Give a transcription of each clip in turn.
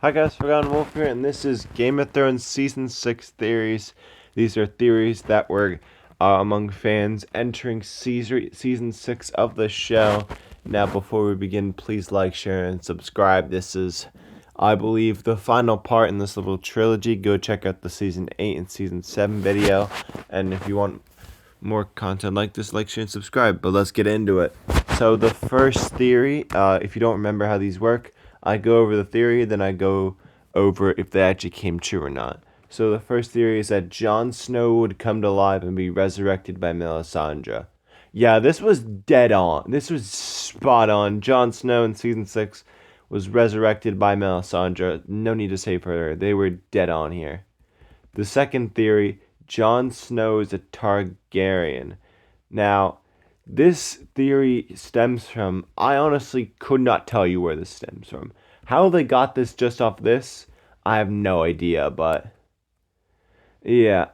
Hi guys, Forgotten Wolf here, and this is Game of Thrones Season 6 theories. These are theories that were among fans entering Season 6 of the show. Now, before we begin, please like, share, and subscribe. This is, I believe, the final part in this little trilogy. Go check out the Season 8 and Season 7 video. And if you want more content like this, like, share, and subscribe. But let's get into it. So the first theory, if you don't remember how these work, I go over the theory, then I go over if they actually came true or not. So the first theory is that Jon Snow would come to life and be resurrected by Melisandre. Yeah, this was dead on. This was spot on. Jon Snow in season 6 was resurrected by Melisandre. No need to say further. They were dead on here. The second theory, Jon Snow is a Targaryen. Now, this theory stems from, I honestly could not tell you where this stems from. How they got this just off this, I have no idea, but yeah,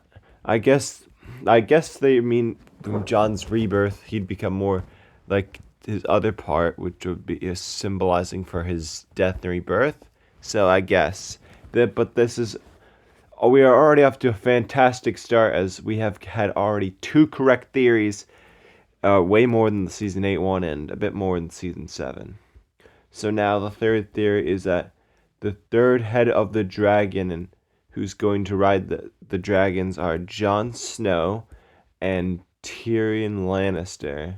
I guess they mean from Jon's rebirth, he'd become more like his other part, which would be symbolizing for his death and rebirth. So I guess that, but this is we are already off to a fantastic start as we have had already two correct theories, way more than the season 8 one and a bit more than season 7. So now the third theory is that the third head of the dragon and who's going to ride the dragons are Jon Snow and Tyrion Lannister.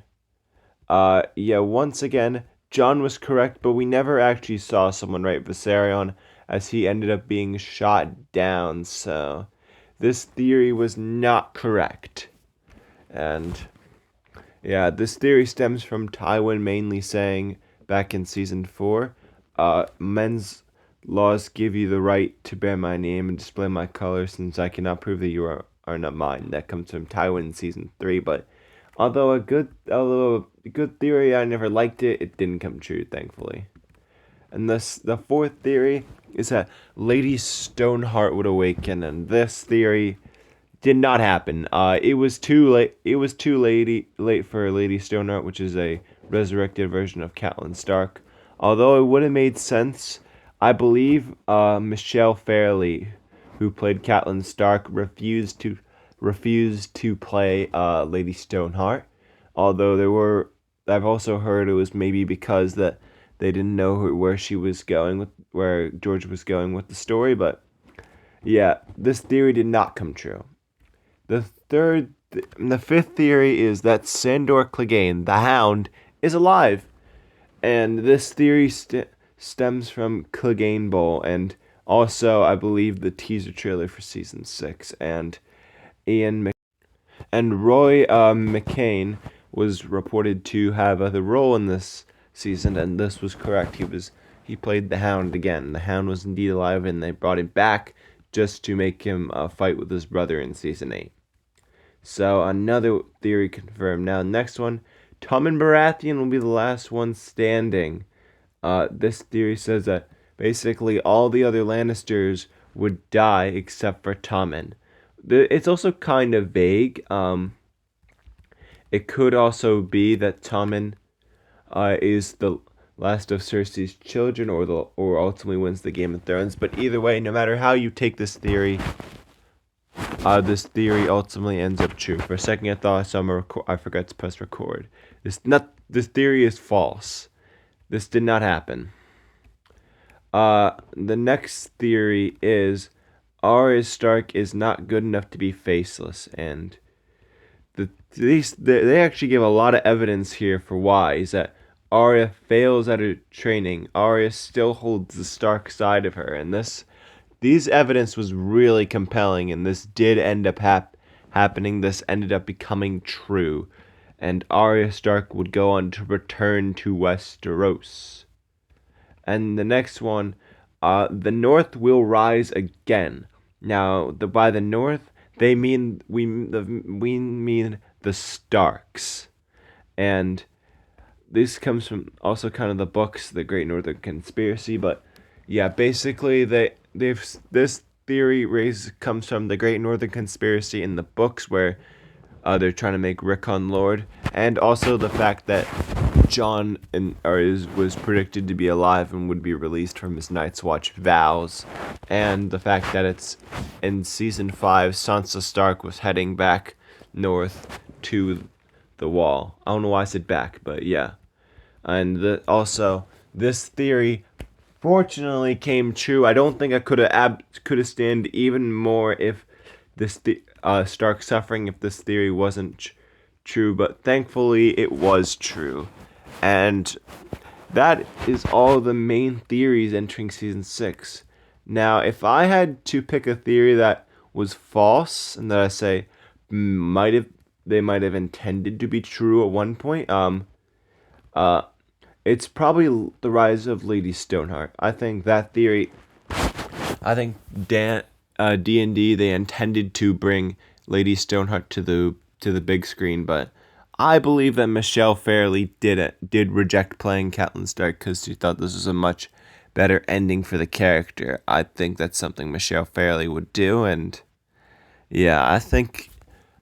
Yeah, once again, Jon was correct, but we never actually saw someone write Viserion as he ended up being shot down, so this theory was not correct. And yeah, this theory stems from Tywin mainly saying back in season 4, men's laws give you the right to bear my name and display my colors since I cannot prove that you are not mine. That comes from Tywin in season 3, but although a good theory, I never liked it. It didn't come true, thankfully. And the fourth theory is that Lady Stoneheart would awaken, and this theory did not happen. It was too late. It was too late for Lady Stoneheart, which is a resurrected version of Catelyn Stark. Although it would have made sense, I believe Michelle Fairley, who played Catelyn Stark, refused to play Lady Stoneheart. Although I've also heard it was maybe because that they didn't know where she was going where George was going with the story. But yeah, this theory did not come true. The fifth theory is that Sandor Clegane, the Hound, is alive, and this theory stems from Clegane Bowl, and also I believe the teaser trailer for season 6, and Roy McCain was reported to have the role in this season, and this was correct. He played the Hound again. The Hound was indeed alive, and they brought him back just to make him fight with his brother in season 8. So another theory confirmed. Now, next one, Tommen Baratheon will be the last one standing. This theory says that basically all the other Lannisters would die except for Tommen. It's also kind of vague. It could also be that Tommen is the last of Cersei's children, or ultimately wins the Game of Thrones. But either way, no matter how you take this theory ultimately ends up true. For a second, I thought I saw I forgot to press record. This theory is false. This did not happen. The next theory is Arya Stark is not good enough to be faceless, and they actually give a lot of evidence here for why. Is that Arya fails at her training. Arya still holds the Stark side of her, and these evidence was really compelling, and this did end up happening. This ended up becoming true, and Arya Stark would go on to return to Westeros. And the next one, the North will rise again. Now, by the North, we mean the Starks, and this comes from also kind of the books, The Great Northern Conspiracy. But yeah, basically this theory comes from The Great Northern Conspiracy in the books, where they're trying to make Rickon Lord, and also the fact that Jon was predicted to be alive and would be released from his Night's Watch vows, and the fact that it's in season 5, Sansa Stark was heading back north to the Wall. I don't know why I said back, but yeah. And also, this theory fortunately came true. I don't think I could have stand even more if this Stark suffering if this theory wasn't true, but thankfully it was true. And that is all the main theories entering season 6. Now, if I had to pick a theory that was false and that I say they might have intended to be true at one point, it's probably the rise of Lady Stoneheart. I think that theory. I think D&D they intended to bring Lady Stoneheart to the big screen, but I believe that Michelle Fairley did reject playing Catelyn Stark because she thought this was a much better ending for the character. I think that's something Michelle Fairley would do, and yeah, I think.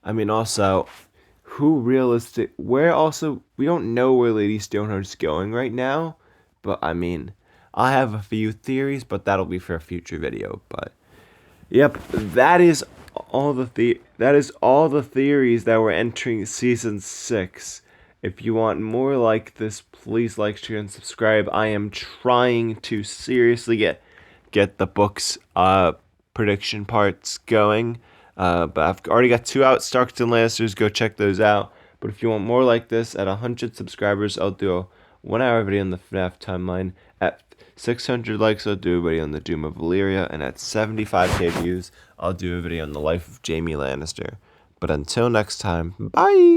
I mean, also, we don't know where Lady Stoneheart's going right now, but I mean, I have a few theories, but that'll be for a future video. But yep, that is all the theories that were entering season 6. If you want more like this, please like, share, and subscribe. I am trying to seriously get the book's prediction parts going. But I've already got 2 out, Starks and Lannisters. Go check those out. But if you want more like this, at 100 subscribers, I'll do a 1-hour video on the FNAF Timeline. At 600 likes, I'll do a video on the Doom of Valeria. And at 75k views, I'll do a video on the life of Jaime Lannister. But until next time, bye!